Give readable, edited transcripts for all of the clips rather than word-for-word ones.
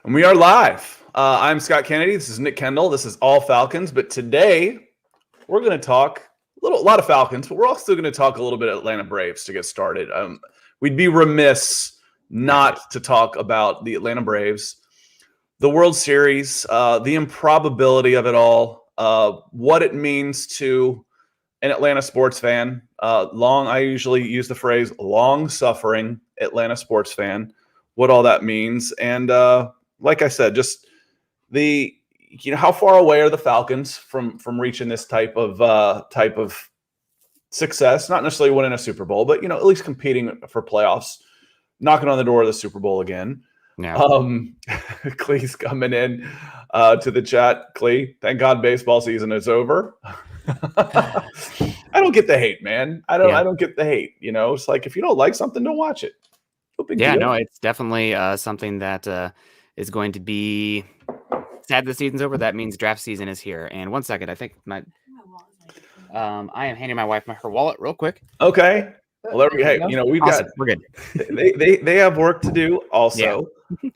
And we are live. I'm Scott Kennedy. This is Nick Kendall. This is All Falcons. But today we're going to talk a lot of Falcons, but we're also going to talk a little bit Atlanta Braves to get started. We'd be remiss not to talk about the Atlanta Braves, the World Series, the improbability of it all, what it means to an Atlanta sports fan. I usually use the phrase long-suffering Atlanta sports fan, what all that means. And like I said, just how far away are the Falcons from reaching this type of success? Not necessarily winning a Super Bowl, but at least competing for playoffs, knocking on the door of the Super Bowl again. Yeah. Clee's coming in to the chat. Clee, thank God baseball season is over. I don't get the hate, man. I don't get the hate. It's like if you don't like something, don't watch it. No big deal. No, it's definitely something that is going to be sad. The season's over. That means draft season is here. And 1 second, I think I am handing my wife her wallet real quick. Okay. Well, there we go. Hey, we've awesome. We're good. They have work to do also. Yeah.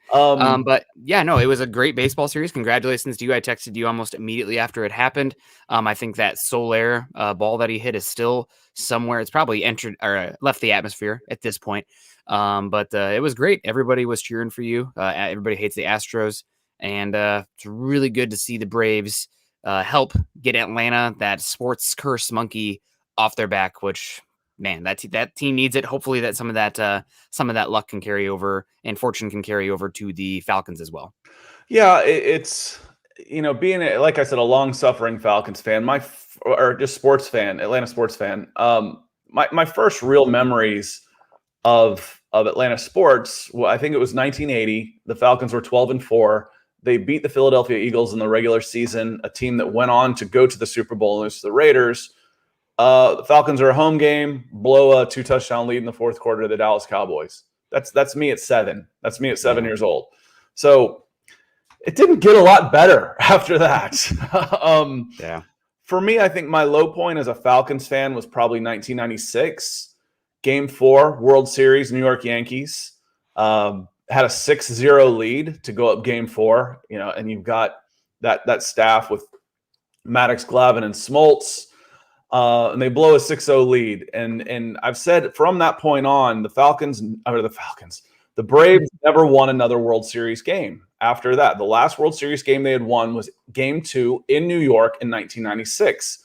But it was a great baseball series. Congratulations to you. I texted you almost immediately after it happened. I think that Soler ball that he hit is still somewhere. It's probably entered or left the atmosphere at this point. But it was great. Everybody was cheering for you. Everybody hates the Astros, and it's really good to see the Braves help get Atlanta, that sports curse monkey, off their back, which, man, that team needs it. Hopefully that some of that luck can carry over and fortune can carry over to the Falcons as well. Yeah, it's being like I said, a long-suffering Falcons fan, or just sports fan, Atlanta sports fan. My first real memories of Atlanta sports, well, I think it was 1980. The Falcons were 12-4. They beat the Philadelphia Eagles in the regular season, a team that went on to go to the Super Bowl and lose to the Raiders. The Falcons are a home game, blow a 2-touchdown lead in the fourth quarter to the Dallas Cowboys. That's me at 7. That's me at 7 years old. So it didn't get a lot better after that. For me, I think my low point as a Falcons fan was probably 1996, Game 4, World Series, New York Yankees. Had a 6-0 lead to go up Game 4, and you've got that staff with Maddox, Glavine, and Smoltz. And they blow a 6-0 lead. And I've said from that point on, the Braves never won another World Series game after that. The last World Series game they had won was Game 2 in New York in 1996.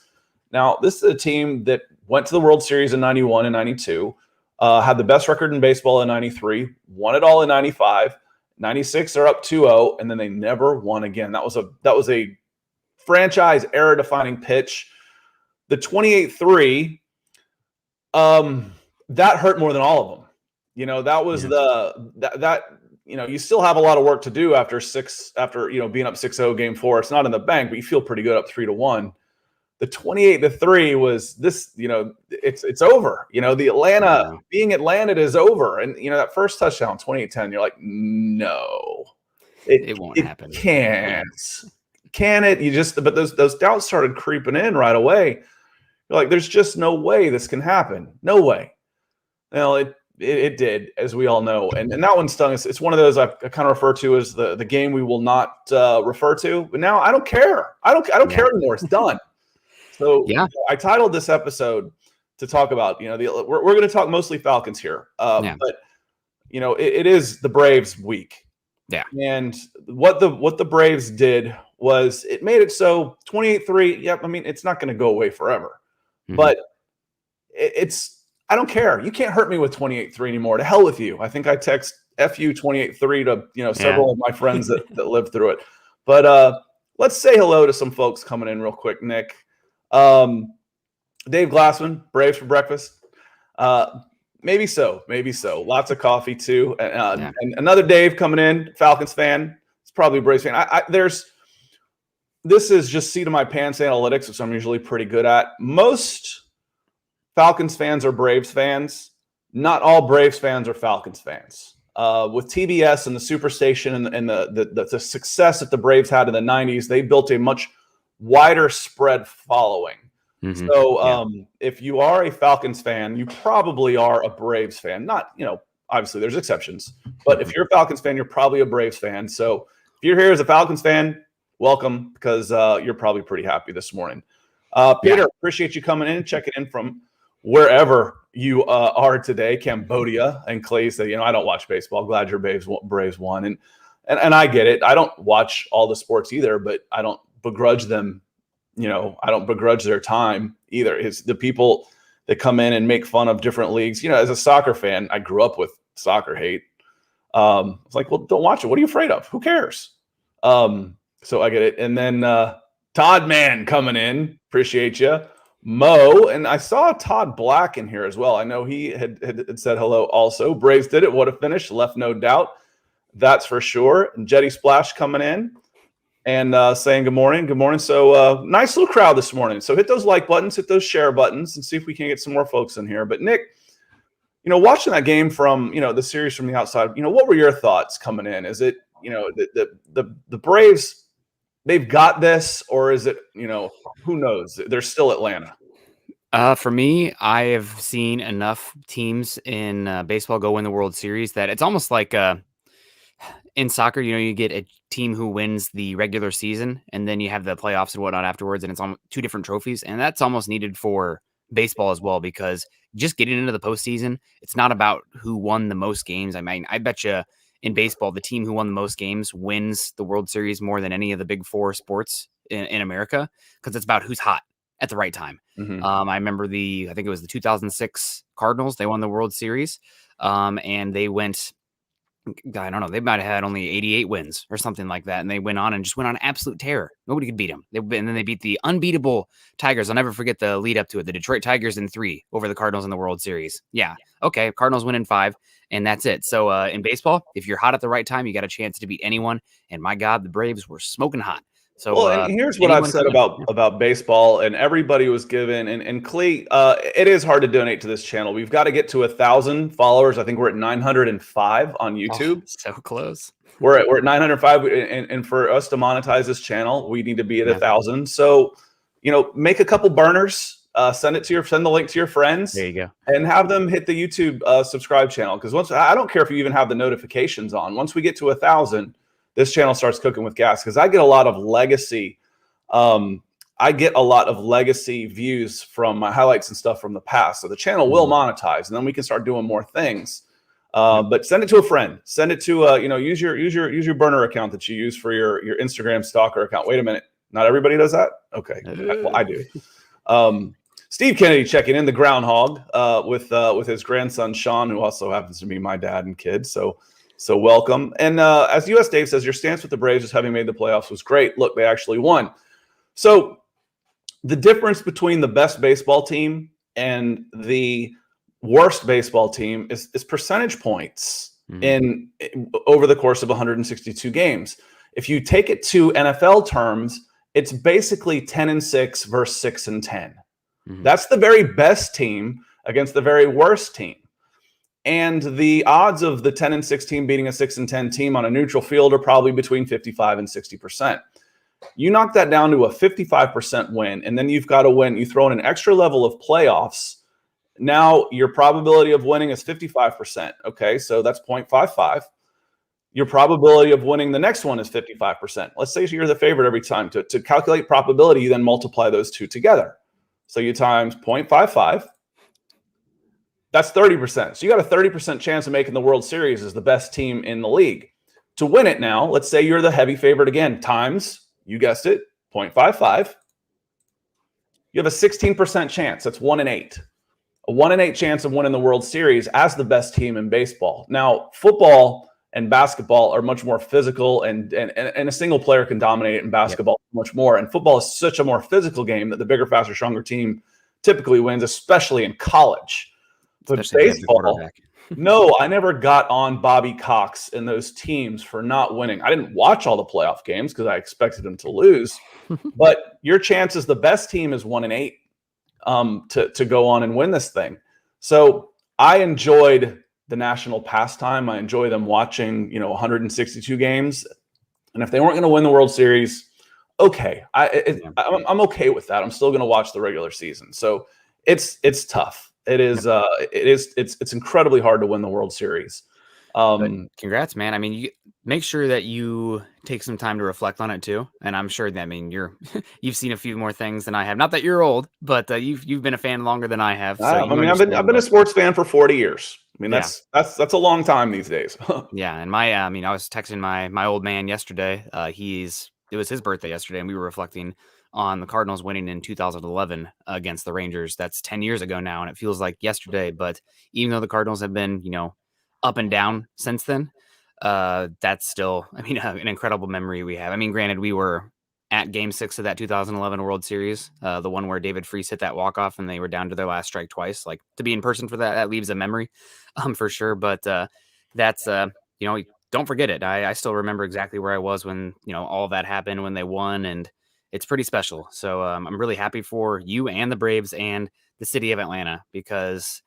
Now, this is a team that went to the World Series in 91 and 92, had the best record in baseball in 93, won it all in 95. 96, they're up 2-0, and then they never won again. That was a franchise era-defining pitch. The 28-3, that hurt more than all of them. That was you still have a lot of work to do after being up 6-0 Game 4. It's not in the bank, but you feel pretty good up 3-1. The 28-3 was this, it's over. The Atlanta being Atlanta is over. And that first touchdown, 28-10, you're like, no. It won't happen. Can't. Can it? But those doubts started creeping in right away. You're like, there's just no way this can happen. No way. Well, it did, as we all know. And that one stung us. It's one of those I kind of refer to as the game we will not refer to. But now I don't care. I don't care anymore. It's done. So I titled this episode to talk about, we're going to talk mostly Falcons here. But, it is the Braves week. Yeah. And what the Braves did was it made it so 28-3. Yep. I mean, it's not going to go away forever, but I don't care. You can't hurt me with 28-3 anymore. To hell with you. I think I text FU 28-3 to, several of my friends that lived through it. But let's say hello to some folks coming in real quick, Nick. Dave Glassman, Braves for breakfast. Maybe so. Lots of coffee too. And another Dave coming in, Falcons fan. It's probably a Braves fan. This is just seat of my pants analytics, which I'm usually pretty good at. Most Falcons fans are Braves fans. Not all Braves fans are Falcons fans. With TBS and the Superstation and the success that the Braves had in the 90s, they built a much wider spread following. So if you are a Falcons fan, you probably are a Braves fan. Not, Obviously, there's exceptions. But if you're a Falcons fan, you're probably a Braves fan. So if you're here as a Falcons fan, welcome, because you're probably pretty happy this morning. Peter, appreciate you coming in, checking in from wherever you are today, Cambodia. And Clay said, I don't watch baseball. Glad your Braves won. And I get it. I don't watch all the sports either, but I don't begrudge them. I don't begrudge their time either. It's the people that come in and make fun of different leagues. As a soccer fan, I grew up with soccer hate. It's like, well, don't watch it. What are you afraid of? Who cares? So I get it. And then Todd Mann coming in. Appreciate you. Mo, and I saw Todd Black in here as well. I know he had said hello also. Braves did it. What a finish. Left no doubt. That's for sure. And Jetty Splash coming in and saying good morning. Good morning. So nice little crowd this morning. So hit those like buttons, hit those share buttons, and see if we can get some more folks in here. But Nick, watching that game from, the series from the outside, what were your thoughts coming in? Is it, the Braves, they've got this, or is it, who knows? They're still Atlanta. For me, I have seen enough teams in baseball go win the World Series that it's almost like in soccer, you get a team who wins the regular season and then you have the playoffs and whatnot afterwards, and it's almost two different trophies. And that's almost needed for baseball as well, because just getting into the postseason, it's not about who won the most games. I mean, I bet you in baseball, the team who won the most games wins the World Series more than any of the big four sports in America, because it's about who's hot at the right time. Mm-hmm. I remember I think it was the 2006 Cardinals. They won the World Series, and they went, I don't know, they might have had only 88 wins or something like that, and they went on an absolute terror. Nobody could beat them. And then they beat the unbeatable Tigers. I'll never forget the lead up to it. The Detroit Tigers in 3 over the Cardinals in the World Series. Yeah, okay, Cardinals win in 5, and that's it. So in baseball, if you're hot at the right time, you got a chance to beat anyone. And my God, the Braves were smoking hot. So, and here's what I've said about baseball, and everybody was given, and Clee, it is hard to donate to this channel. We've got to get to 1,000 followers. I think we're at 905 on YouTube. So close. We're at 905, and for us to monetize this channel, we need to be at 1,000. So, make a couple burners, send the link to your friends. There you go, and have them hit the YouTube subscribe channel, because I don't care if you even have the notifications on. Once we get to 1,000. This channel starts cooking with gas, because I get a lot of legacy. I get a lot of legacy views from my highlights and stuff from the past. So the channel will monetize, and then we can start doing more things. But send it to a friend. Send it to use your burner account that you use for your Instagram stalker account. Wait a minute, not everybody does that. Okay, well, I do. Steve Kennedy checking in, the groundhog, with his grandson Sean, who also happens to be my dad and kid. So welcome. And as US Dave says, your stance with the Braves as having made the playoffs was great. Look, they actually won. So the difference between the best baseball team and the worst baseball team is percentage points over the course of 162 games. If you take it to NFL terms, it's basically 10-6 versus 6-10. That's the very best team against the very worst team. And the odds of the 10-6 team beating a 6-10 team on a neutral field are probably between 55 and 60%. You knock that down to a 55% win, and then you've got to win. You throw in an extra level of playoffs. Now your probability of winning is 55%. Okay, so that's 0.55. Your probability of winning the next one is 55%. Let's say you're the favorite every time. To calculate probability, you then multiply those two together. So you times 0.55. That's 30%. So you got a 30% chance of making the World Series as the best team in the league. To win it now, let's say you're the heavy favorite again, times, you guessed it, 0.55. You have a 16% chance. That's 1 in 8. A 1 in 8 chance of winning the World Series as the best team in baseball. Now, football and basketball are much more physical, and a single player can dominate it in basketball much more. And football is such a more physical game that the bigger, faster, stronger team typically wins, especially in college. But baseball, no, I never got on Bobby Cox and those teams for not winning. I didn't watch all the playoff games because I expected them to lose. But your chance as the best team is 1 in 8 to go on and win this thing. So I enjoyed the national pastime. I enjoy them watching, 162 games. And if they weren't going to win the World Series, okay, I'm okay with that. I'm still going to watch the regular season. So it's tough. It is. It's incredibly hard to win the World Series. But congrats, man. I mean, you make sure that you take some time to reflect on it too. And I'm sure that, I mean, you've seen a few more things than I have. Not that you're old, but you've been a fan longer than I have. So I mean, I've been a sports fan for 40 years. I mean, that's a long time these days. Yeah, and I mean, I was texting my old man yesterday. It was his birthday yesterday, and we were reflecting on the Cardinals winning in 2011 against the Rangers. That's 10 years ago now, and it feels like yesterday. But even though the Cardinals have been, up and down since then, that's still, I mean, an incredible memory we have. I mean, granted, we were at Game 6 of that 2011 World Series, the one where David Freese hit that walk-off and they were down to their last strike twice. Like, to be in person for that leaves a memory, for sure. But that's, don't forget it. I still remember exactly where I was when, all of that happened, when they won, and it's pretty special. So I'm really happy for you and the Braves and the city of Atlanta, because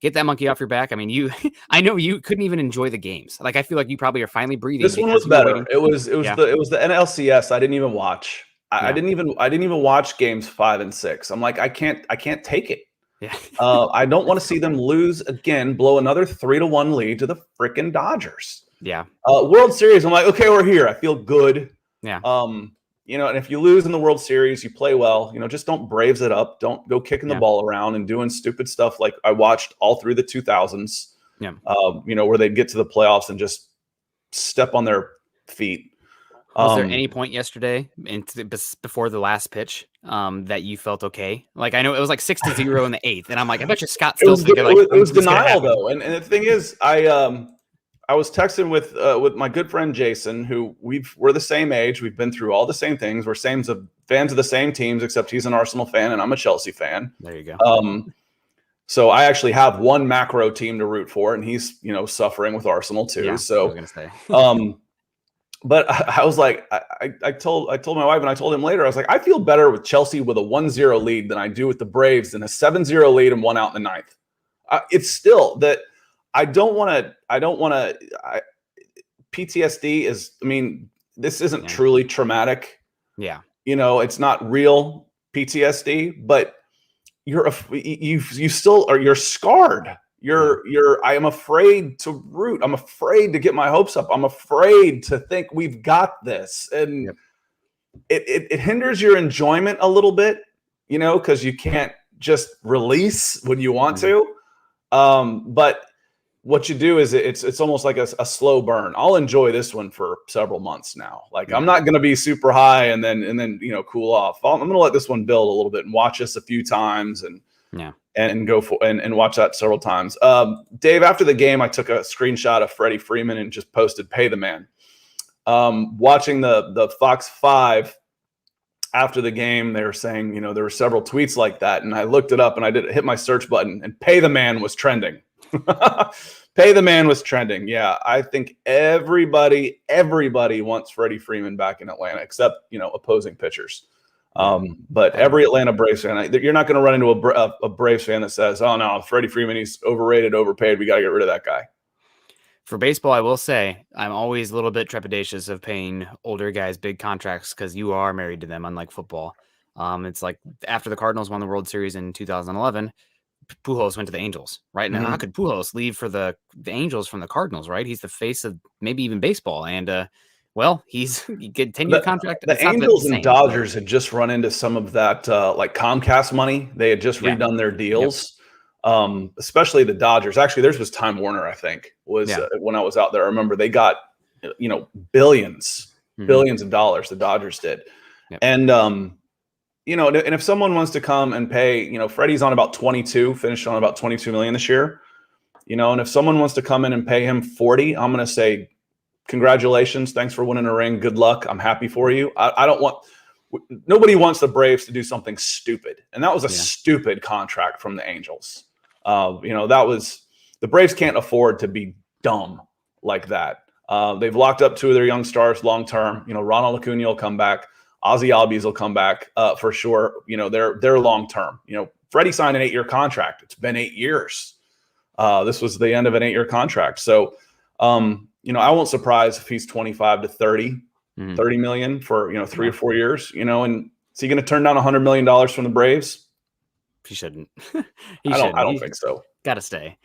get that monkey off your back. I mean, I know you couldn't even enjoy the games. Like, I feel like you probably are finally breathing. This one was better. It was the NLCS. I didn't even watch. I didn't even watch games 5 and 6. I'm like, I can't take it. Yeah. I don't want to see them lose again, blow another 3-1 lead to the freaking Dodgers. Yeah. World Series. I'm like, okay, we're here. I feel good. Yeah. And if you lose in the World Series, you play well, just don't Braves it up. Don't go kicking the ball around and doing stupid stuff like I watched all through the 2000s, where they'd get to the playoffs and just step on their feet. Was there any point yesterday before the last pitch that you felt okay? Like, I know it was like 6-0 in the 8th, and I'm like, I bet you Scott's still thinking like, it was denial though. And the thing is, I was texting with my good friend Jason, who we're the same age. We've been through all the same things. We're fans of the same teams, except he's an Arsenal fan and I'm a Chelsea fan. There you go. So I actually have one macro team to root for, and he's suffering with Arsenal too. Yeah, so I was gonna say. But I was like, I told my wife, and I told him later, I was like, I feel better with Chelsea with a 1-0 lead than I do with the Braves than a 7-0 lead and 1 out in the 9th. It's still that. I don't want to. PTSD is. I mean, this isn't truly traumatic. Yeah. It's not real PTSD, but you're scarred. I am afraid to root. I'm afraid to get my hopes up. I'm afraid to think we've got this, and it hinders your enjoyment a little bit. Because you can't just release when you want to. But what you do is it's almost like a slow burn. I'll enjoy this one for several months now. Like, I'm not going to be super high and then cool off. I'm going to let this one build a little bit and watch this a few times and go for and watch that several times. Dave, after the game, I took a screenshot of Freddie Freeman and just posted "Pay the man." Watching the Fox 5 after the game, they were saying there were several tweets like that, and I looked it up and I hit my search button, and "Pay the man" was trending. Pay the man was trending. Yeah, I think everybody wants Freddie Freeman back in Atlanta, except opposing pitchers. But every Atlanta Braves fan, you're not going to run into a Braves fan that says, "Oh no, Freddie Freeman, he's overrated, overpaid. We got to get rid of that guy." For baseball, I will say I'm always a little bit trepidatious of paying older guys big contracts because you are married to them, unlike football. It's like after the Cardinals won the World Series in 2011. Pujols went to the Angels, right? Now, how could Pujols leave for the Angels from the Cardinals, right? He's the face of maybe even baseball. And, he get 10-year contract. The Angels and Dodgers had just run into some of that, like Comcast money. They had just redone their deals, especially the Dodgers. Actually, theirs was Time Warner, I think, when I was out there. I remember they got, billions of dollars, the Dodgers did. Yep. And, and if someone wants to come and pay, Freddie's on about 22, finished on about 22 million this year, and if someone wants to come in and pay him 40, I'm going to say, congratulations. Thanks for winning a ring. Good luck. I'm happy for you. Nobody wants the Braves to do something stupid. And that was a stupid contract from the Angels. The Braves can't afford to be dumb like that. They've locked up 2 of their young stars long-term. Ronald Acuna will come back. Ozzy Albies will come back for sure. They're long term. Freddie signed an 8-year contract. It's been 8 years. This was the end of an 8-year contract. So, I won't surprise if he's 25 to 30 million for 3 or 4 years. And is he going to turn down $100 million from the Braves? he shouldn't. I don't He's think so. got to stay.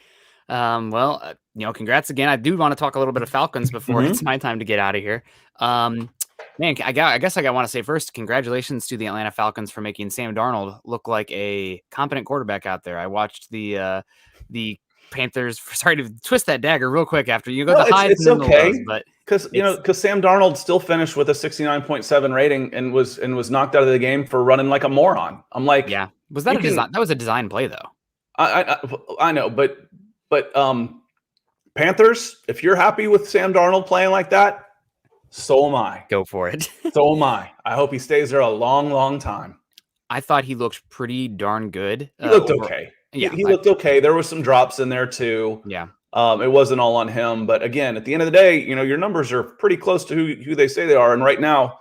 Congrats again. I do want to talk a little bit of Falcons before it's my time to get out of here. Man, I guess I want to say first, congratulations to the Atlanta Falcons for making Sam Darnold look like a competent quarterback out there. I watched the Panthers. Sorry to twist that dagger real quick after you go the highs and then the lows, but because Sam Darnold still finished with a 69.7 rating and was knocked out of the game for running like a moron. I'm like, yeah, was that design? That was a design play though. I know, but Panthers, if you're happy with Sam Darnold playing like that, so am I. Go for it. So am I. I hope he stays there a long, long time. I thought he looked pretty darn good. He looked okay. Yeah, he looked okay. There were some drops in there too. Yeah. It wasn't all on him, but again, at the end of the day, your numbers are pretty close to who they say they are. And right now,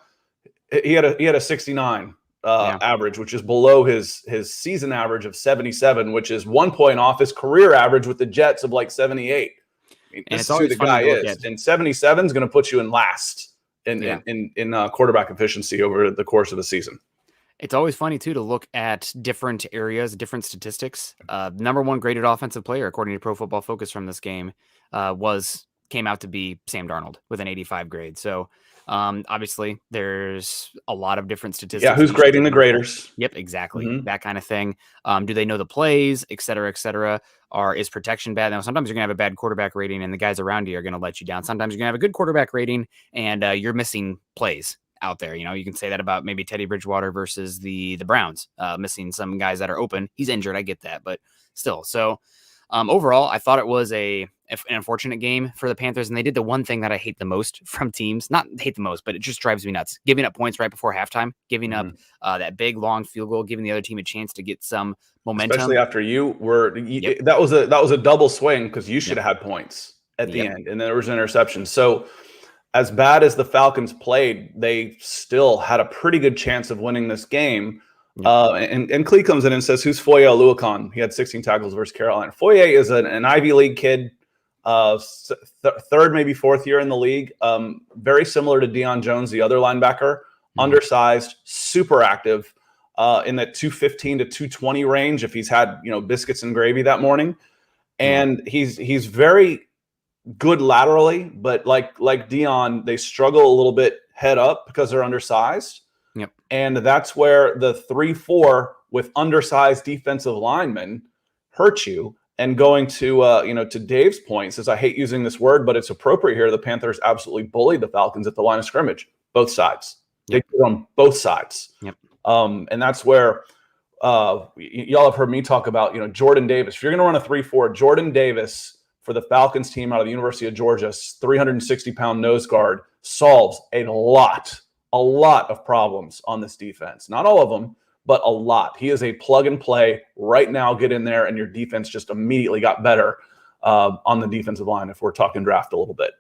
he had a 69 average, which is below his season average of 77, which is 1 point off his career average with the Jets of like 78. I mean, and this is who the guy is, and 77 is going to put you in last in quarterback efficiency over the course of the season. It's always funny too to look at different areas, different statistics. Number one graded offensive player according to Pro Football Focus from this game came out to be Sam Darnold with an 85 grade. So obviously there's a lot of different statistics. Yeah, who's grading the graders? Yep, exactly. That kind of thing. Do they know the plays, et cetera, et cetera? Or is protection bad? Now, sometimes you're going to have a bad quarterback rating and the guys around you are going to let you down. Sometimes you're going to have a good quarterback rating and you're missing plays out there. You can say that about maybe Teddy Bridgewater versus the Browns, missing some guys that are open. He's injured. I get that, but still. So overall, I thought it was an unfortunate game for the Panthers. And they did the one thing that I hate the most from teams, not hate the most, but it just drives me nuts. Giving up points right before halftime, giving up that big, long field goal, giving the other team a chance to get some momentum. Especially after that was a double swing because you should have had points at the end. And then there was an interception. So as bad as the Falcons played, they still had a pretty good chance of winning this game. And Clee comes in and says, "Who's Foye Oluokun?" He had 16 tackles versus Carolina. Foye is an Ivy League kid, third, maybe fourth year in the league. Very similar to Deion Jones, the other linebacker, undersized, super active, in that 215 to 220 range if he's had biscuits and gravy that morning. And he's very good laterally, but like Deion, they struggle a little bit head up because they're undersized. Yep. And that's where the 3-4 with undersized defensive linemen hurt you. And going to Dave's point, says, I hate using this word, but it's appropriate here. The Panthers absolutely bullied the Falcons at the line of scrimmage, both sides. They did on both sides. Yep. And that's where y'all have heard me talk about, Jordan Davis. If you're going to run a 3-4, Jordan Davis for the Falcons team out of the University of Georgia, 360-pound nose guard, solves a lot of problems on this defense. Not all of them, but a lot. He is a plug and play right now. Get in there, and your defense just immediately got better on the defensive line if we're talking draft a little bit.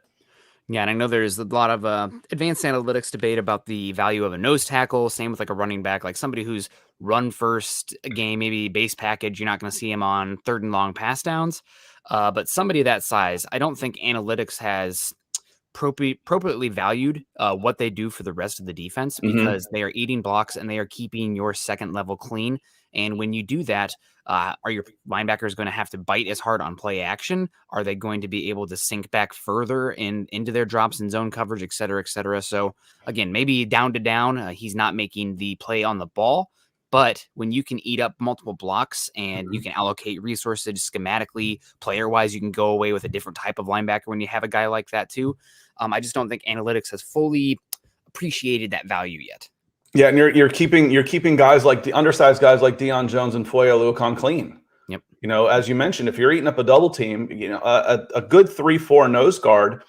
Yeah, and I know there's a lot of advanced analytics debate about the value of a nose tackle. Same with like a running back, like somebody who's run first game, maybe base package. You're not going to see him on third and long pass downs. But somebody that size, I don't think analytics has appropriately valued what they do for the rest of the defense because they are eating blocks and they are keeping your second level clean. And when you do that, are your linebackers going to have to bite as hard on play action? Are they going to be able to sink back further into their drops and zone coverage, et cetera, et cetera? So again, maybe down to down, he's not making the play on the ball. But when you can eat up multiple blocks and you can allocate resources schematically, player-wise, you can go away with a different type of linebacker when you have a guy like that too. I just don't think analytics has fully appreciated that value yet. Yeah, and you're keeping guys like the undersized guys like Deion Jones and Foye Oluokun clean. Yep. As you mentioned, if you're eating up a double team, a good 3-4 nose guard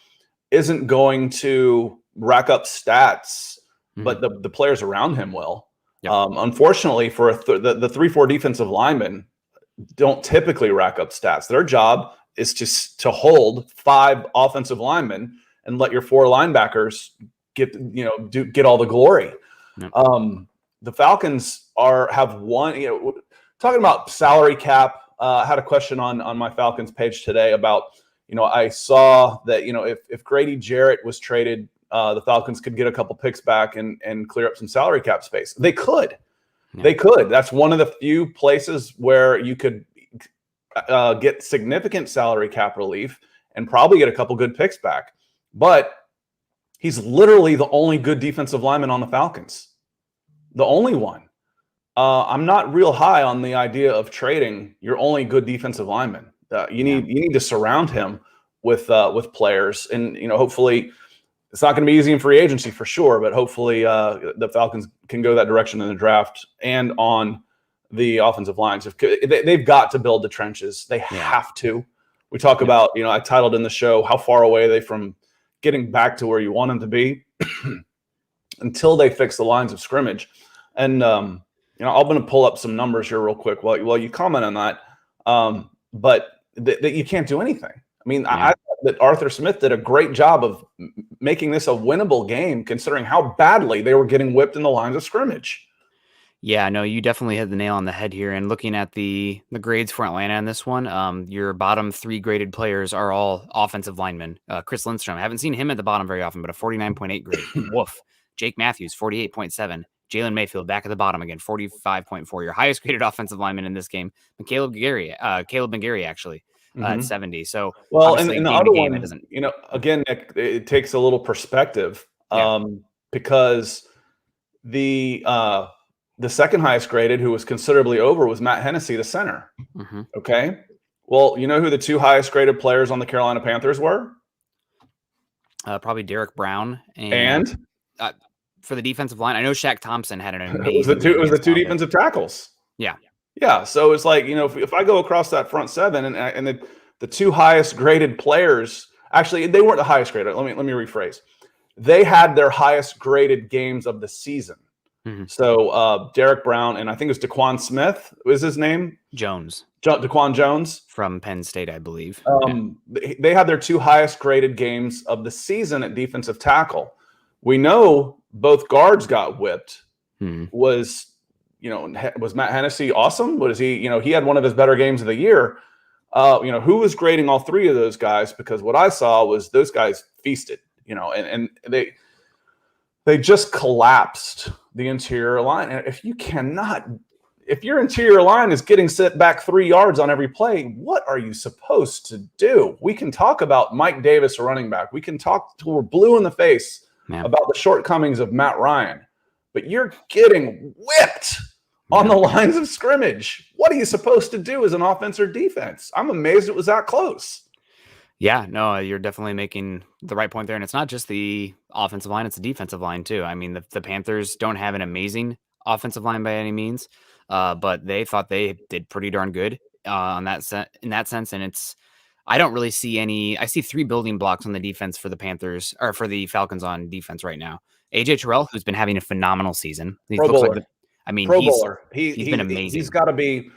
isn't going to rack up stats, but the players around him will. Yep. Unfortunately, for the 3-4 defensive linemen don't typically rack up stats. Their job is to hold 5 offensive linemen and let your 4 linebackers get all the glory. Yep. The Falcons have one. Talking about salary cap. I had a question on my Falcons page today about I saw that if Grady Jarrett was traded, the Falcons could get a couple picks back and clear up some salary cap space. They could. They could. That's one of the few places where you could get significant salary cap relief and probably get a couple good picks back. But he's literally the only good defensive lineman on the Falcons. The only one. I'm not real high on the idea of trading your only good defensive lineman. You need to surround him with players, and hopefully it's not going to be easy in free agency for sure, but hopefully the Falcons can go that direction in the draft and on the offensive lines. They've got to build the trenches. They have to. We talk about, I titled in the show, how far away are they from getting back to where you want them to be until they fix the lines of scrimmage. And, I'm going to pull up some numbers here real quick while you comment on that. But that you can't do anything. I mean, I thought that Arthur Smith did a great job of making this a winnable game, considering how badly they were getting whipped in the lines of scrimmage. Yeah, no, you definitely hit the nail on the head here. And looking at the grades for Atlanta in this one, your bottom 3 graded players are all offensive linemen. Chris Lindstrom, I haven't seen him at the bottom very often, but a 49.8 grade. Woof. Jake Matthews, 48.7. Jalen Mayfield back at the bottom again, 45.4. Your highest graded offensive lineman in this game, Caleb McGarry, actually, at 70. So, and the other one, again, Nick, it takes a little perspective because the second highest graded, who was considerably over, was Matt Hennessy, the center. Mm-hmm. Okay. Well, you know who the 2 highest graded players on the Carolina Panthers were? Probably Derek Brown and for the defensive line, I know Shaq Thompson had an amazing. It was the 2 defensive tackles. Yeah. So it's like, if I go across that front 7 and the 2 highest graded players, actually, they weren't the highest graded. Let me rephrase. They had their highest graded games of the season. Mm-hmm. So Derek Brown and I think it was Daquan Smith was his name. Daquan Jones from Penn State, I believe. They had their 2 highest graded games of the season at defensive tackle. We know both guards got whipped. Was Matt Hennessy awesome? Was he? He had one of his better games of the year. Who was grading all 3 of those guys? Because what I saw was those guys feasted. And they just collapsed the interior line. And if your interior line is getting set back 3 yards on every play, what are you supposed to do? We can talk about Mike Davis, a running back. We can talk till we're blue in the face about the shortcomings of Matt Ryan, but you're getting whipped on the lines of scrimmage. What are you supposed to do as an offense or defense? I'm amazed it was that close. Yeah, no, you're definitely making the right point there. And it's not just the offensive line, it's the defensive line too. I mean, the Panthers don't have an amazing offensive line by any means, but they thought they did pretty darn good in that sense. And I don't really see I see 3 building blocks on the defense for the Panthers, or for the Falcons on defense right now. AJ Terrell, who's been having a phenomenal season. Pro Bowler. He's been amazing. He's got to be,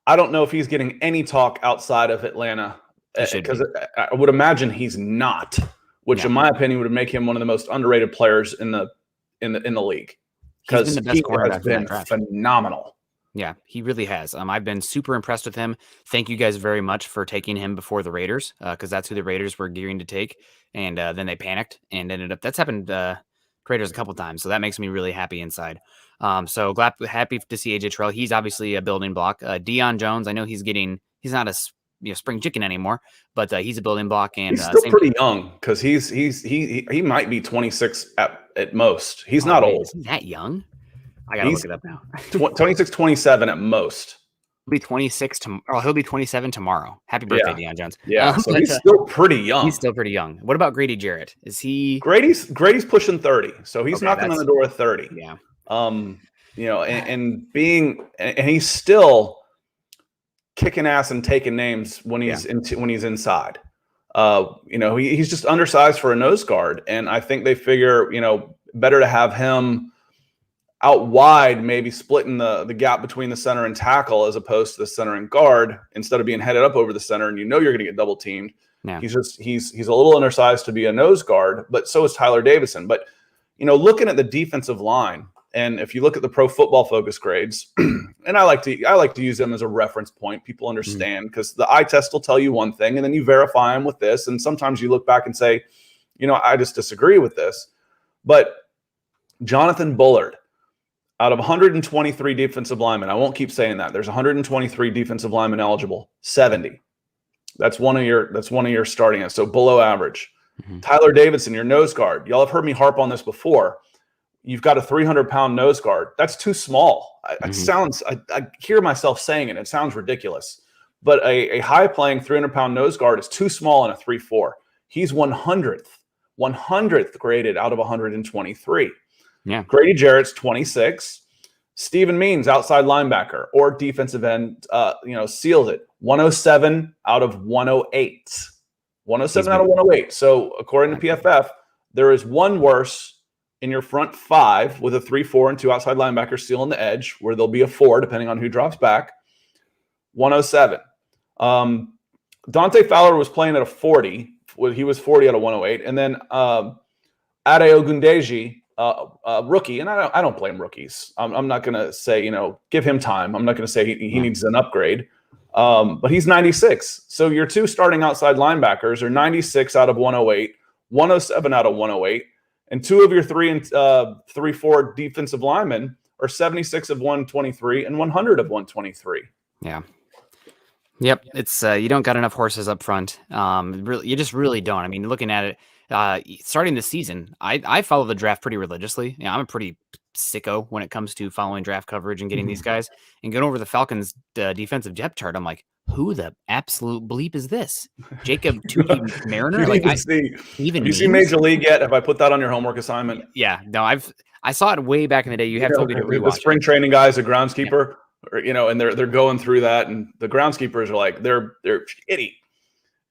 I don't know if he's getting any talk outside of Atlanta, because I would imagine he's not, which in my opinion would make him one of the most underrated players in the league. Because he has been phenomenal. Yeah, he really has. I've been super impressed with him. Thank you guys very much for taking him before the Raiders, because that's who the Raiders were gearing to take. And then they panicked and ended up, that's happened to Raiders a couple times. So that makes me really happy inside. So happy to see AJ Terrell. He's obviously a building block. Deion Jones, I know he's not a spring chicken anymore, but he's a building block. And he's still pretty young, because he might be 26 at most. He's not old. Is he that young? I gotta look it up now. 26, 27 at most. He'll be 26 he'll be 27 tomorrow. Happy birthday, Deion Jones. Yeah, so he's still pretty young. He's still pretty young. What about Grady Jarrett? Is he? Grady's pushing 30, so he's knocking on the door of 30. Yeah. And he's still kicking ass and taking names when he's inside. He's just undersized for a nose guard, and I think they figure better to have him out wide, maybe splitting the gap between the center and tackle, as opposed to the center and guard, instead of being headed up over the center and you're going to get double teamed. Yeah. He's a little undersized to be a nose guard, but so is Tyler Davison. But looking at the defensive line, and if you look at the Pro Football Focus grades, and I like to use them as a reference point. People understand, because the eye test will tell you one thing, and then you verify them with this, and sometimes you look back and say, I just disagree with this. But Jonathan Bullard, out of 123 defensive linemen, I won't keep saying that. There's 123 defensive linemen eligible. 70. That's one of your starting. So below average. Mm-hmm. Tyler Davidson, your nose guard. Y'all have heard me harp on this before. You've got a 300-pound nose guard. That's too small. It sounds. I hear myself saying it. It sounds ridiculous. But a high-playing 300-pound nose guard is too small in a 3-4. He's 100th graded out of 123. Yeah. Grady Jarrett's 26. Stephen Means, outside linebacker or defensive end, seals it. 107 out of 108. 107 out of 108. So according to PFF, there is one worse in your front five with a 3-4 and 2 outside linebackers sealing the edge, where there'll be a 4 depending on who drops back. 107. Dante Fowler was playing at a 40. He was 40 out of 108. And then Ade Ogundeji, rookie, and I don't blame rookies. I'm not going to say, give him time. I'm not going to say he needs an upgrade. But he's 96. So your 2 starting outside linebackers are 96 out of 108, 107 out of 108, and 2 of your 3 and 3-4 defensive linemen are 76 of 123 and 100 of 123. Yeah. Yep. It's you don't got enough horses up front. Really, you just really don't. I mean, looking at it, starting the season, I follow the draft pretty religiously. I'm a pretty sicko when it comes to following draft coverage and getting these guys. And going over the Falcons' defensive depth chart, I'm like, who the absolute bleep is this? Jacob Tuki Mariner? Have you seen Major League yet? Have I put that on your homework assignment? Yeah. No, I saw it way back in the day. You have told me to rewatch the spring training guys, a groundskeeper. Yeah. And they're going through that, and the groundskeepers are like, they're shitty.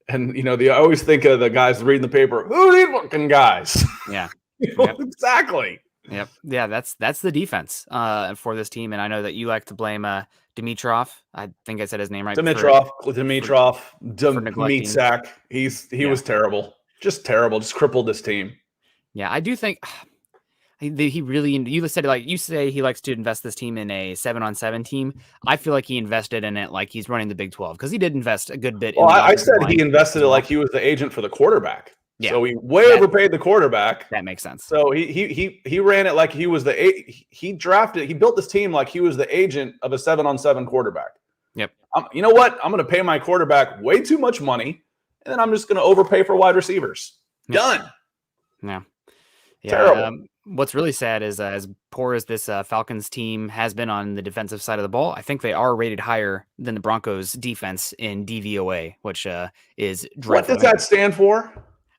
And they always think of the guys reading the paper. Who are these fucking guys? Yeah, exactly. Yep. Yeah, that's the defense for this team, and I know that you like to blame Dimitrov. I think I said his name right. Dimitrov, Meatsack. He was terrible, just terrible, just crippled this team. Yeah, I do think. He really, you said, like you say, he likes to invest this team in a 7-on-7 team. I feel like he invested in it like he's running the Big 12, because he did invest a good bit. Well, I said he invested it like he was the agent for the quarterback. Yeah. So he overpaid the quarterback. That makes sense. So he ran it like he was he built this team like he was the agent of a 7-on-7 quarterback. Yep. You know what? I'm going to pay my quarterback way too much money, and then I'm just going to overpay for wide receivers. Yep. Done. Yeah. Terrible. What's really sad is as poor as this Falcons team has been on the defensive side of the ball, I think they are rated higher than the Broncos defense in DVOA, which is dreadful. What does that stand for?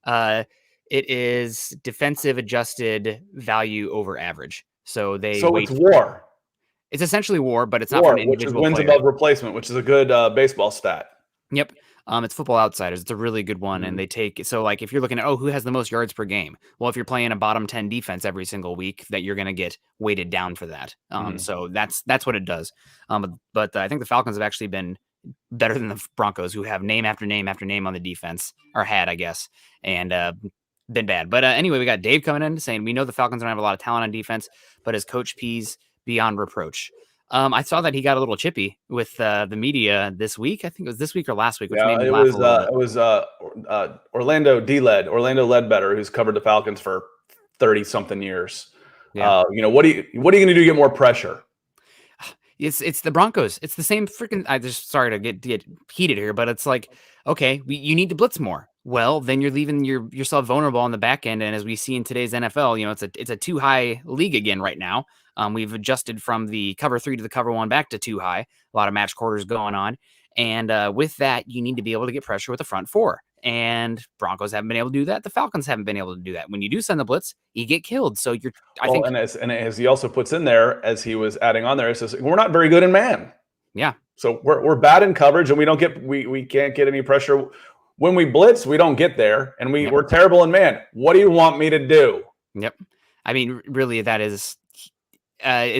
It is defensive adjusted value over average. So it's WAR. It's essentially WAR, but it's not for an individual wins player. Above replacement, which is a good baseball stat. Yep. It's Football Outsiders. It's a really good one. And they take, so like if you're looking at, who has the most yards per game? Well, if you're playing a bottom 10 defense every single week, that you're going to get weighted down for that. So that's what it does. But I think the Falcons have actually been better than the Broncos, who have name after name after name on the defense, or had, I guess, and been bad. But anyway, we got Dave coming in saying, we know the Falcons don't have a lot of talent on defense, but as Coach P's beyond reproach. I saw that he got a little chippy with the media this week. I think it was this week or last week, which made me laugh a little bit. It was Orlando Ledbetter, who's covered the Falcons for 30-something years. Yeah. What are you going to do to get more pressure? It's the Broncos. It's the same freaking. I just sorry to get heated here, but it's like, okay, you need to blitz more. Well, then you're leaving yourself vulnerable on the back end, and as we see in today's NFL, it's a too high league again right now. We've adjusted from the cover 3 to the cover 1 back to too high. A lot of match quarters going on, and with that, you need to be able to get pressure with the front 4. And Broncos haven't been able to do that. The Falcons haven't been able to do that. When you do send the blitz, you get killed. So as he also puts in there, as he was adding on there, it says we're not very good in man. Yeah. So we're bad in coverage, and we can't get any pressure. When we blitz, we don't get there, and we're terrible in man. What do you want me to do? Yep. I mean, really, that is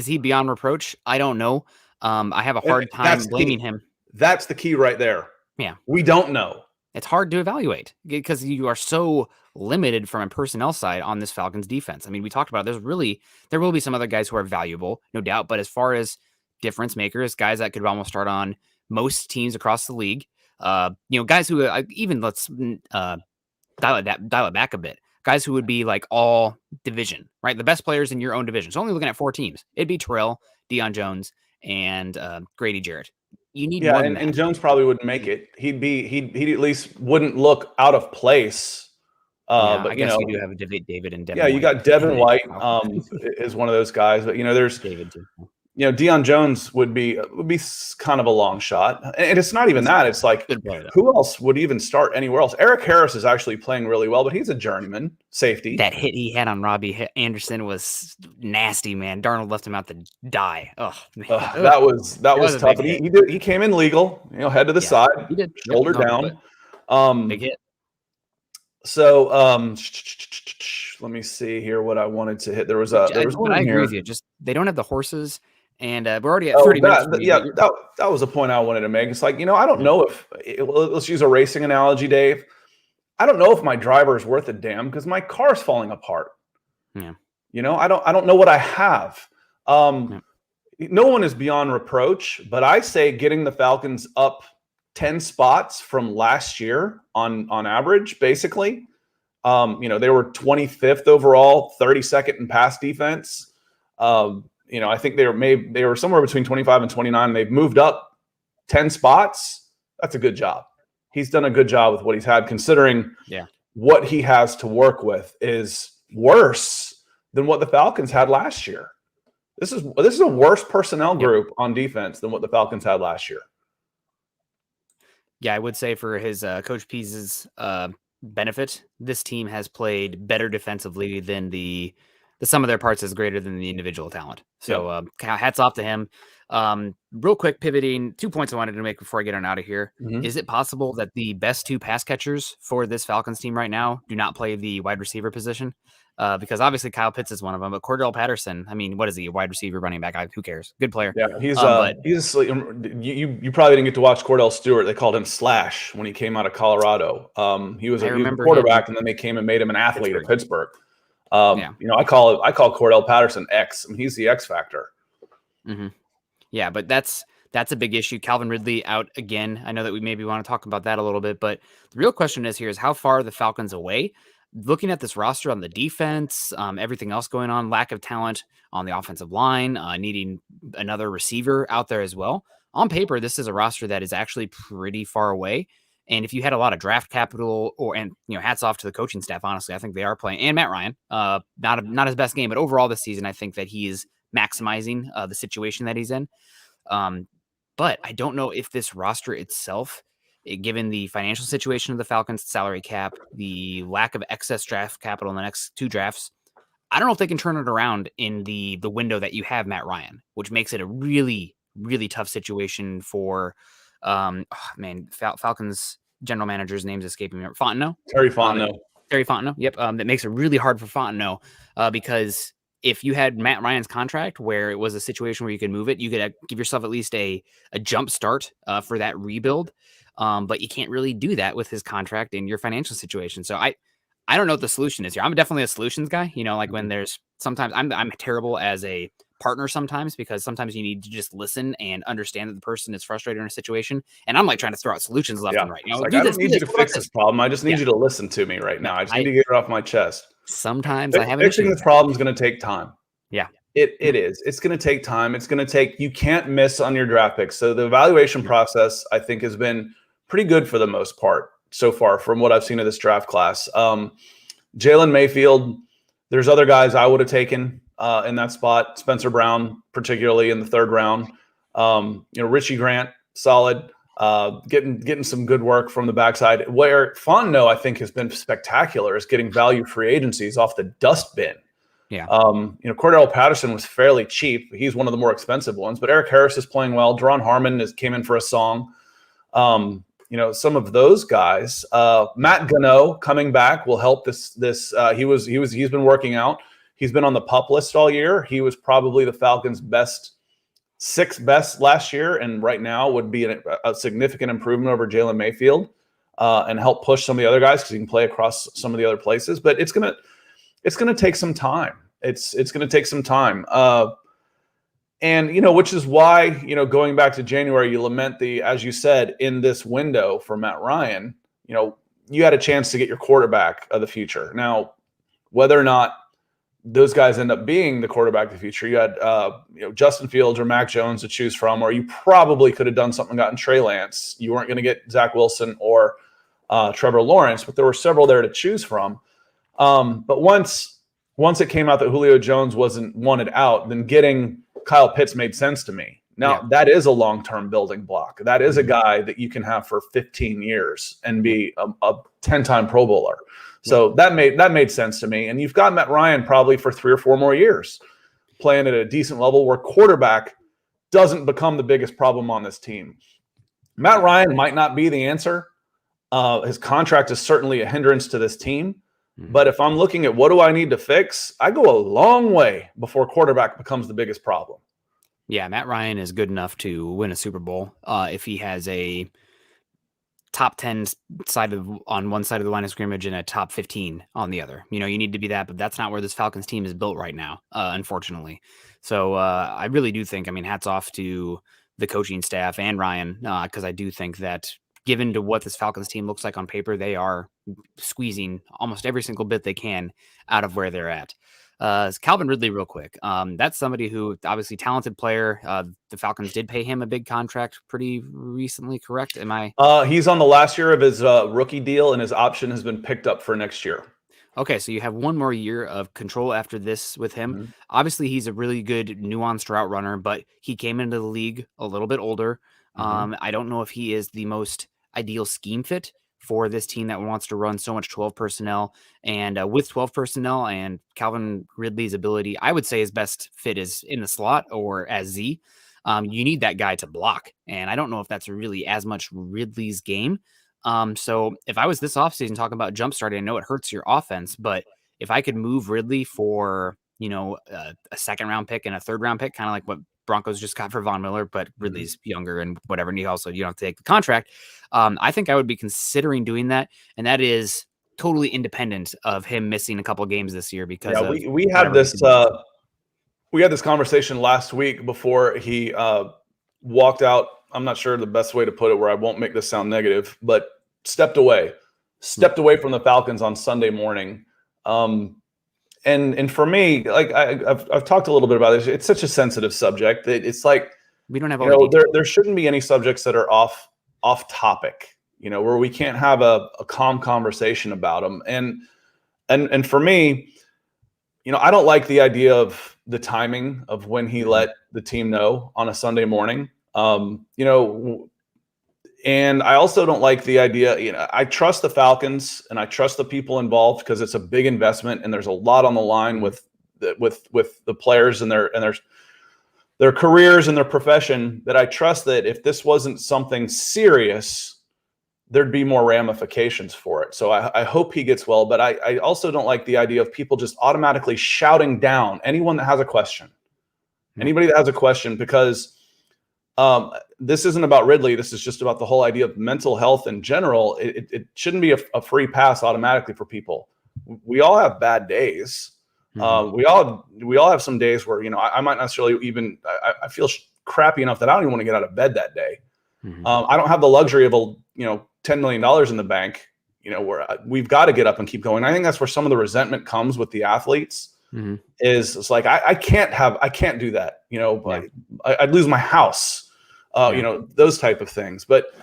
he beyond reproach? I don't know. I have a hard time blaming him. That's the key right there. Yeah. We don't know. It's hard to evaluate because you are so limited from a personnel side on this Falcons defense. I mean, we talked about there will be some other guys who are valuable, no doubt. But as far as difference makers, guys that could almost start on most teams across the league, guys who even let's dial it back a bit. guys who would be like all division, right? The best players in your own division. So only looking at 4 teams. It'd be Terrell, Deion Jones, and Grady Jarrett. You need more than that. And Jones probably wouldn't make it. He'd at least wouldn't look out of place. But I guess you do have David and Devin. Yeah, you got Devin White is one of those guys, but there's David too. Deion Jones would be kind of a long shot, and it's not even that. It's like who else would even start anywhere else? Eric Harris is actually playing really well, but he's a journeyman safety. That hit he had on Robbie Anderson was nasty, man. Darnold left him out to die. That was tough. But he came in legal, head to the side, he did. Shoulder down. Big hit. So let me see here what I wanted to hit. There was one I agree with you. Just they don't have the horses. And we're already at 30 minutes. That was a point I wanted to make. It's like, I don't know if let's use a racing analogy, Dave. I don't know if my driver is worth a damn because my car's falling apart. Yeah. I don't know what I have. No one is beyond reproach, but I say getting the Falcons up 10 spots from last year on average, basically. They were 25th overall, 32nd in pass defense. I think they were somewhere between 25 and 29. They've moved up 10 spots. That's a good job. He's done a good job with what he's had, considering what he has to work with is worse than what the Falcons had last year. This is a worse personnel group on defense than what the Falcons had last year. Yeah, I would say for his Coach Pease's benefit, this team has played better defensively than the sum of their parts is greater than the individual talent. So hats off to him. Real quick, pivoting, 2 points I wanted to make before I get on out of here. Mm-hmm. Is it possible that the best 2 pass catchers for this Falcons team right now do not play the wide receiver position? Because obviously Kyle Pitts is one of them, but Cordell Patterson, what is he, a wide receiver, running back? Who cares? Good player. Yeah, he's you probably didn't get to watch Cordell Stewart. They called him Slash when he came out of Colorado. He was a quarterback, and then they came and made him an athlete at Pittsburgh. I call Cordell Patterson X. He's the X factor. Mm-hmm. Yeah, but that's a big issue. Calvin Ridley out again. I know that we maybe want to talk about that a little bit, but the real question is how far are the Falcons away? Looking at this roster on the defense, everything else going on, lack of talent on the offensive line, needing another receiver out there as well. On paper, this is a roster that is actually pretty far away. And if you had a lot of draft capital, hats off to the coaching staff, honestly, I think they are playing. And Matt Ryan, not his best game, but overall this season, I think that he is maximizing the situation that he's in. But I don't know if this roster itself, given the financial situation of the Falcons, salary cap, the lack of excess draft capital in the next 2 drafts, I don't know if they can turn it around in the window that you have Matt Ryan, which makes it a really, really tough situation for Falcons general manager's name's escaping me. Fontenot? Terry Fontenot. Terry Fontenot. Yep. That makes it really hard for Fontenot because if you had Matt Ryan's contract where it was a situation where you could move it, you could give yourself at least a jump start for that rebuild. But you can't really do that with his contract and your financial situation. So I don't know what the solution is here. I'm definitely a solutions guy. When there's sometimes I'm terrible as a partner sometimes because sometimes you need to just listen and understand that the person is frustrated in a situation. And I'm like trying to throw out solutions left and right. I don't need you to fix this problem. I just need you to listen to me right now. I just need to get it off my chest. Sometimes I have fixing this problem is going to take time. Yeah. It is. It's going to take time. It's going to take, you can't miss on your draft picks. So the evaluation process, I think, has been pretty good for the most part so far from what I've seen of this draft class. Jalen Mayfield, there's other guys I would have taken in that spot. Spencer Brown, particularly in the 3rd round. Richie Grant, solid. Getting some good work from the backside. Where Fontenot, I think, has been spectacular is getting value free agencies off the dust bin. Yeah. Cordell Patterson was fairly cheap. He's one of the more expensive ones, but Eric Harris is playing well. Deron Harmon came in for a song. Some of those guys. Matt Gano coming back will help this. He's been working out. He's been on the PUP list all year. He was probably the Falcons' 6th best last year, and right now would be a significant improvement over Jalen Mayfield and help push some of the other guys because he can play across some of the other places. But it's gonna take some time. It's gonna take some time. And, which is why, going back to January, you lament as you said, in this window for Matt Ryan, you had a chance to get your quarterback of the future. Now, whether or not those guys end up being the quarterback of the future. You had Justin Fields or Mac Jones to choose from, or you probably could have done something, gotten Trey Lance. You weren't going to get Zach Wilson or Trevor Lawrence, but there were several there to choose from. But once it came out that Julio Jones wasn't wanted out, then getting Kyle Pitts made sense to me. Now, that is a long-term building block. That is a guy that you can have for 15 years and be a 10-time Pro Bowler. So that made sense to me. And you've got Matt Ryan probably for 3 or 4 more years playing at a decent level where quarterback doesn't become the biggest problem on this team. Matt Ryan might not be the answer. His contract is certainly a hindrance to this team. But if I'm looking at what do I need to fix, I go a long way before quarterback becomes the biggest problem. Yeah, Matt Ryan is good enough to win a Super Bowl if he has a top 10 on one side of the line of scrimmage and a top 15 on the other. You need to be that, but that's not where this Falcons team is built right now, unfortunately. So I really do think, hats off to the coaching staff and Ryan, because I do think that given to what this Falcons team looks like on paper, they are squeezing almost every single bit they can out of where they're at. Calvin Ridley, real quick. That's somebody who obviously talented player. The Falcons did pay him a big contract pretty recently, correct? Am I? He's on the last year of his rookie deal, and his option has been picked up for next year. Okay, so you have one more year of control after this with him. Obviously, he's a really good nuanced route runner, but he came into the league a little bit older. I don't know if he is the most ideal scheme fit for this team that wants to run so much 12 personnel. And with 12 personnel and Calvin Ridley's ability, I would say his best fit is in the slot or as Z. You need that guy to block. And I don't know if that's really as much Ridley's game. So if I was this offseason talking about jump starting, I know it hurts your offense, but if I could move Ridley for, a second round pick and a third round pick, kind of like what Broncos just got for Von Miller, but Ridley's younger and whatever. And you don't have to take the contract. I think I would be considering doing that. And that is totally independent of him missing a couple of games this year because we had this conversation last week before he walked out. I'm not sure the best way to put it where I won't make this sound negative, but stepped away from the Falcons on Sunday morning. And for me, like I've talked a little bit about this. It's such a sensitive subject that it's like we don't have all there shouldn't be any subjects that are off topic, where we can't have a calm conversation about them. And for me, I don't like the idea of the timing of when he let the team know on a Sunday morning. And I also don't like the idea, I trust the Falcons and I trust the people involved because it's a big investment and there's a lot on the line with the players and their careers and their profession, that I trust that if this wasn't something serious, there'd be more ramifications for it. So I hope he gets well, but I also don't like the idea of people just automatically shouting down anyone that has a question, anybody that has a question, because this isn't about Ridley. This is just about the whole idea of mental health in general. It shouldn't be a free pass automatically for people. We all have bad days. We all have some days where, I might not necessarily even, I feel crappy enough that I don't even want to get out of bed that day. I don't have the luxury of $10 million in the bank, where we've got to get up and keep going. I think that's where some of the resentment comes with the athletes. Is it's like, I can't do that. I'd lose my house. Those type of things. But,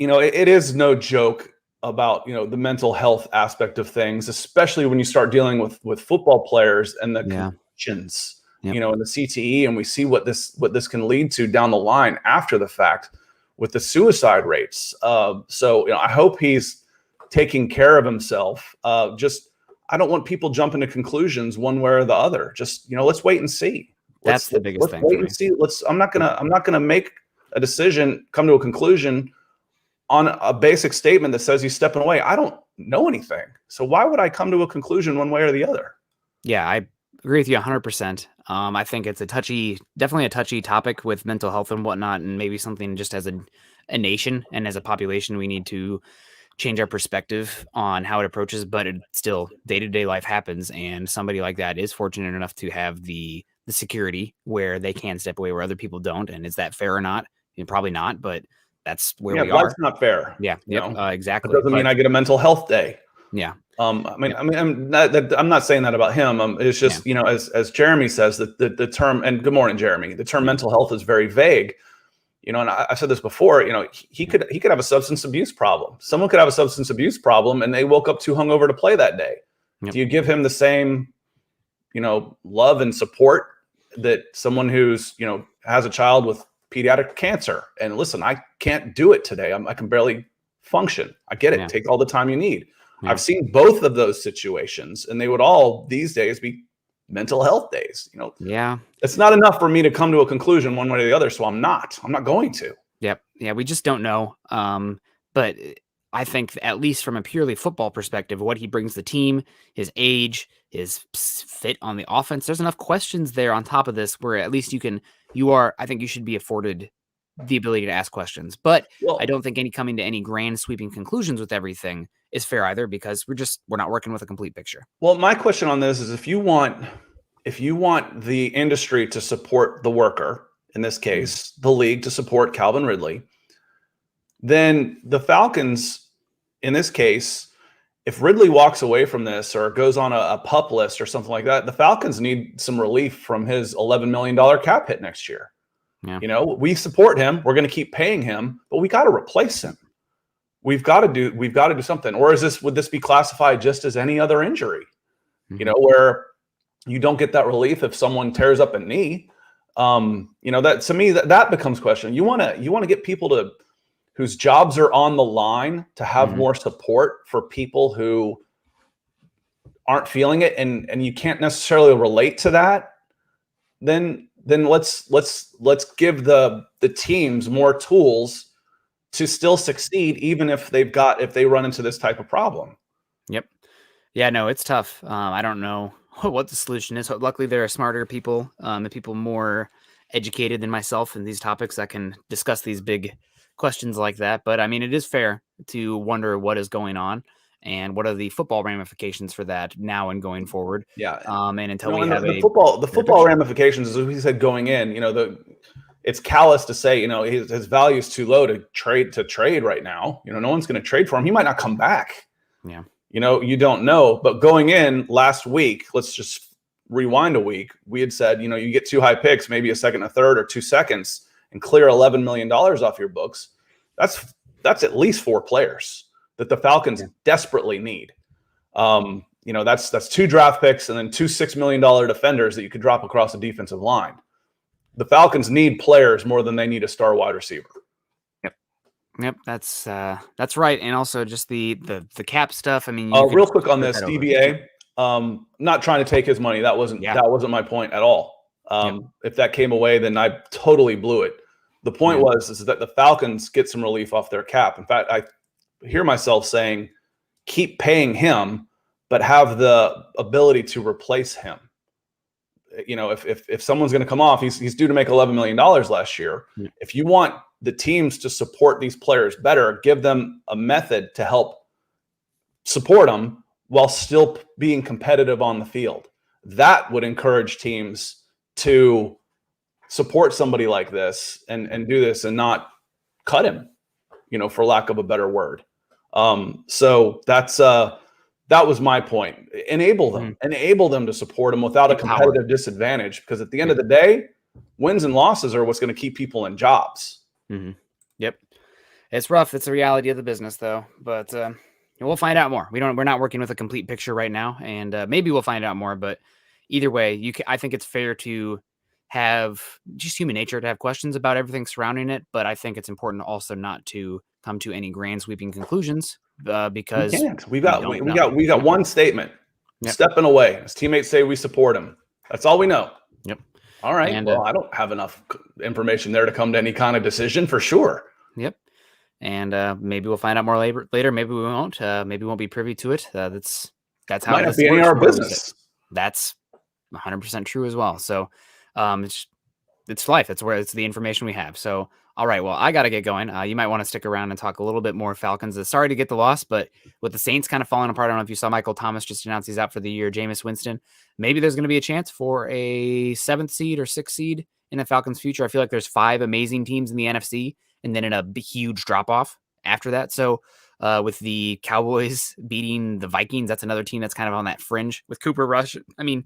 it is no joke about, the mental health aspect of things, especially when you start dealing with football players and the concussions, and the CTE, and we see what this can lead to down the line after the fact with the suicide rates. So, I hope he's taking care of himself. I don't want people jumping to conclusions one way or the other. Just, let's wait and see. That's the biggest thing. Wait and see. I'm not gonna make a decision, come to a conclusion on a basic statement that says he's stepping away. I don't know anything. So why would I come to a conclusion one way or the other? Yeah, I agree with you 100%. I think it's definitely a touchy topic with mental health and whatnot, and maybe something just as a nation and as a population, we need to change our perspective on how it approaches, but it still day-to-day life happens. And somebody like that is fortunate enough to have the security where they can step away where other people don't. And is that fair or not? Probably not, but that's where we are. Life's not fair. Yeah. Exactly. It doesn't mean I get a mental health day. Yeah. I'm not saying that about him. It's just, as Jeremy says, that the term, and good morning, Jeremy, the term mental health is very vague. And I said this before, he could have a substance abuse problem. Someone could have a substance abuse problem and they woke up too hungover to play that day. Yep. Do you give him the same, love and support that someone who's, has a child with pediatric cancer and listen, I can't do it today. I can barely function. I get it. Yeah. Take all the time you need. Yeah. I've seen both of those situations and they would all these days be mental health days. Yeah. It's not enough for me to come to a conclusion one way or the other. So I'm not going to. Yep. Yeah. We just don't know. But I think at least from a purely football perspective, what he brings the team, his age, his fit on the offense, there's enough questions there on top of this where at least I think you should be afforded the ability to ask questions, but I don't think coming to any grand sweeping conclusions with everything is fair either, because we're not working with a complete picture. Well, my question on this is if you want the industry to support the worker, in this case, the league to support Calvin Ridley, then the Falcons, in this case, if Ridley walks away from this or goes on a PUP list or something like that, the Falcons need some relief from his $11 million cap hit next year. Yeah. We support him. We're going to keep paying him, but we got to replace him. We've got to do something. Or would this be classified just as any other injury? Mm-hmm. Where you don't get that relief if someone tears up a knee. That to me that becomes question. You want to get people whose jobs are on the line to have more support for people who aren't feeling it, and you can't necessarily relate to that. Then let's give the teams more tools to still succeed, even if they run into this type of problem. Yep. Yeah, no, it's tough. I don't know what the solution is. Luckily, there are smarter people, and people more educated than myself in these topics that can discuss these big questions like that. But I mean, it is fair to wonder what is going on and what are the football ramifications for that now and going forward. Yeah. And until we have the football ramifications, as we said going in, it's callous to say, his value is too low to trade right now. No one's going to trade for him. He might not come back. Yeah. You don't know. But going in last week, let's just rewind a week. We had said, you get 2 high picks, maybe a second, a third, or 2 seconds, and clear $11 million off your books. That's at least 4 players that the Falcons desperately need. That's 2 draft picks and then 2 $6 million defenders that you could drop across the defensive line. The Falcons need players more than they need a star wide receiver. Yep, that's right. And also just the cap stuff. I mean, real quick on this, DBA. Not trying to take his money. That wasn't my point at all. If that came away, then I totally blew it. The point is that the Falcons get some relief off their cap. In fact, I hear myself saying, keep paying him, but have the ability to replace him. If someone's going to come off, he's due to make $11 million last year. Yeah. If you want the teams to support these players better, give them a method to help support them while still being competitive on the field. That would encourage teams to support somebody like this and do this and not cut him, for lack of a better word. So that was my point. Enable them to support them without a competitive disadvantage, because at the end of the day, wins and losses are what's going to keep people in jobs. Mm-hmm. Yep. It's rough. It's the reality of the business though, but we'll find out more. We're not working with a complete picture right now, and maybe we'll find out more, but either way, I think it's fair to have just human nature to have questions about everything surrounding it. But I think it's important also not to come to any grand sweeping conclusions because we got one statement. Yep. Stepping away. His teammates say we support him. That's all we know. Yep. All right. And, I don't have enough information there to come to any kind of decision for sure. Yep. And maybe we'll find out more later. Maybe we won't. Maybe we won't be privy to it. That's how might not be any of our business. That's 100% true as well. So it's life. It's the information we have. So all right. Well, I got to get going. You might want to stick around and talk a little bit more Falcons. Sorry to get the loss, but with the Saints kind of falling apart, I don't know if you saw Michael Thomas just announced he's out for the year. Jameis Winston. Maybe there's going to be a chance for a 7th seed or 6th seed in the Falcons' future. I feel like there's 5 amazing teams in the NFC, and then in a huge drop off after that. So with the Cowboys beating the Vikings. That's another team that's kind of on that fringe with Cooper Rush. I mean,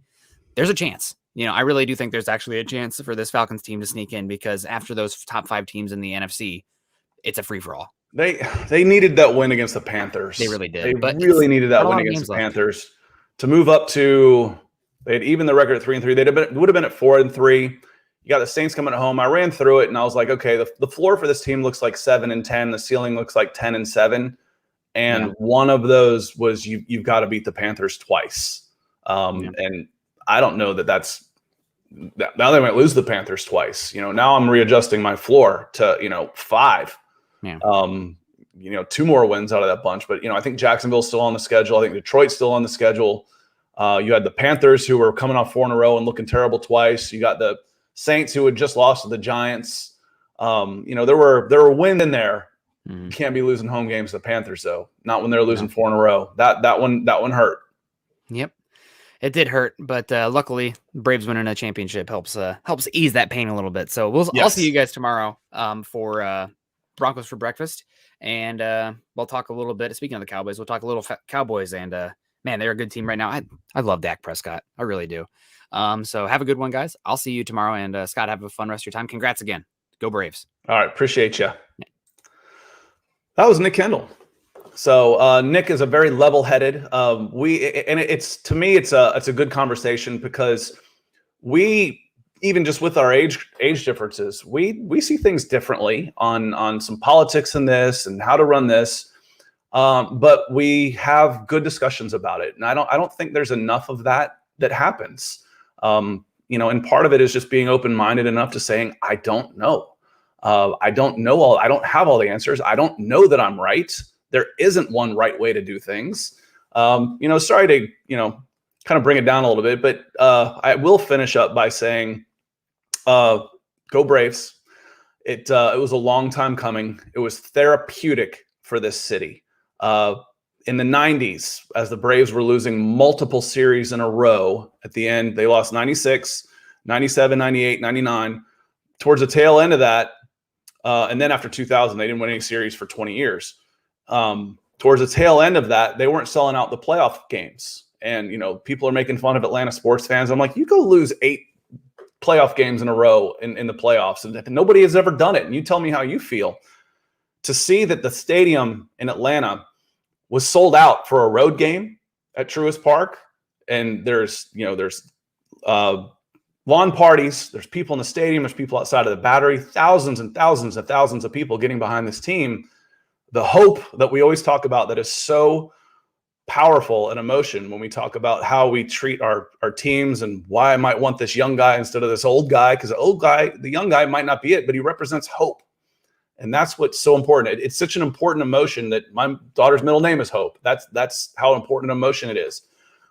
there's a chance. I really do think there's actually a chance for this Falcons team to sneak in, because after those top 5 teams in the NFC, it's a free-for-all. They needed that win against the Panthers. They really did. They really needed that win against the Panthers to move up to. They had even the record at 3-3. Would have been at 4-3. You got the Saints coming at home. I ran through it and I was like, okay, the floor for this team looks like 7-10. The ceiling looks like 10-7. And one of those was you've got to beat the Panthers twice. And I don't know that's now they might lose the Panthers twice. Now I'm readjusting my floor to 5. Yeah. 2 more wins out of that bunch. But I think Jacksonville's still on the schedule. I think Detroit's still on the schedule. You had the Panthers, who were coming off 4 in a row and looking terrible twice. You got the Saints, who had just lost to the Giants. There were wins in there. You can't be losing home games to the Panthers, though. Not when they're losing 4 in a row. That one hurt. Yep. It did hurt, but luckily, Braves winning a championship helps ease that pain a little bit. So I'll see you guys tomorrow for Broncos for breakfast, and we'll talk a little bit. Speaking of the Cowboys, we'll talk a little Cowboys, and man, they're a good team right now. I love Dak Prescott, I really do. So have a good one, guys. I'll see you tomorrow, and Scott, have a fun rest of your time. Congrats again. Go Braves! All right, appreciate you. Yeah. That was Nick Kendall. So Nick is a very level-headed. It's a good conversation, because we, even just with our age differences, we see things differently on some politics in this and how to run this. But we have good discussions about it, and I don't think there's enough of that happens. And part of it is just being open-minded enough to saying, I don't know. I don't have all the answers. I don't know that I'm right. There isn't one right way to do things. Sorry to, kind of bring it down a little bit, but I will finish up by saying, go Braves. It was a long time coming. It was therapeutic for this city. In the 90s, as the Braves were losing multiple series in a row, at the end, they lost 96, 97, 98, 99. Towards the tail end of that, and then after 2000, they didn't win any series for 20 years. Towards the tail end of that, they weren't selling out the playoff games. And, people are making fun of Atlanta sports fans. I'm like, you go lose 8 playoff games in a row in the playoffs, and nobody has ever done it. And you tell me how you feel. To see that the stadium in Atlanta was sold out for a road game at Truist Park, and there's lawn parties, there's people in the stadium, there's people outside of the Battery, thousands and thousands and thousands of people getting behind this team. The hope that we always talk about, that is so powerful an emotion when we talk about how we treat our teams, and why I might want this young guy instead of this old guy, because the young guy might not be it, but he represents hope. And that's what's so important. It's such an important emotion that my daughter's middle name is Hope. That's how important an emotion it is.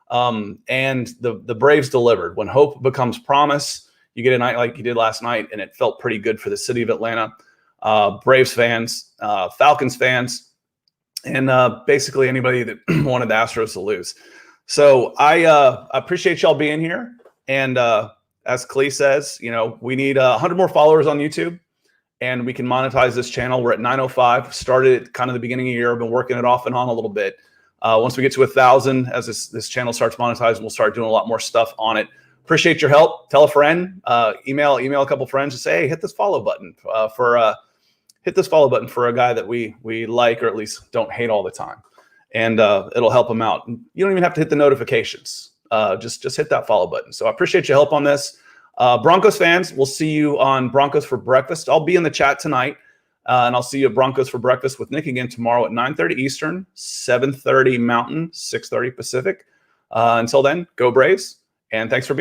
And the Braves delivered. When hope becomes promise, you get a night like you did last night, and it felt pretty good for the city of Atlanta. Braves fans, Falcons fans, and basically anybody that wanted the Astros to lose. So I appreciate y'all being here. And as Klee says, we need 100 more followers on YouTube, and we can monetize this channel. We're at 905. Started at kind of the beginning of the year. I've been working it off and on a little bit. Once we get to 1,000, as this channel starts monetizing, we'll start doing a lot more stuff on it. Appreciate your help. Tell a friend. Email a couple friends to say, hey, hit this follow button for a guy that we like, or at least don't hate all the time, and it'll help him out. You don't even have to hit the notifications. Just hit that follow button. So I appreciate your help on this. Broncos fans, we'll see you on Broncos for Breakfast. I'll be in the chat tonight. And I'll see you at Broncos for Breakfast with Nick again tomorrow at 9:30 Eastern, 7:30 Mountain, 6:30 Pacific. Until then, go Braves, and thanks for being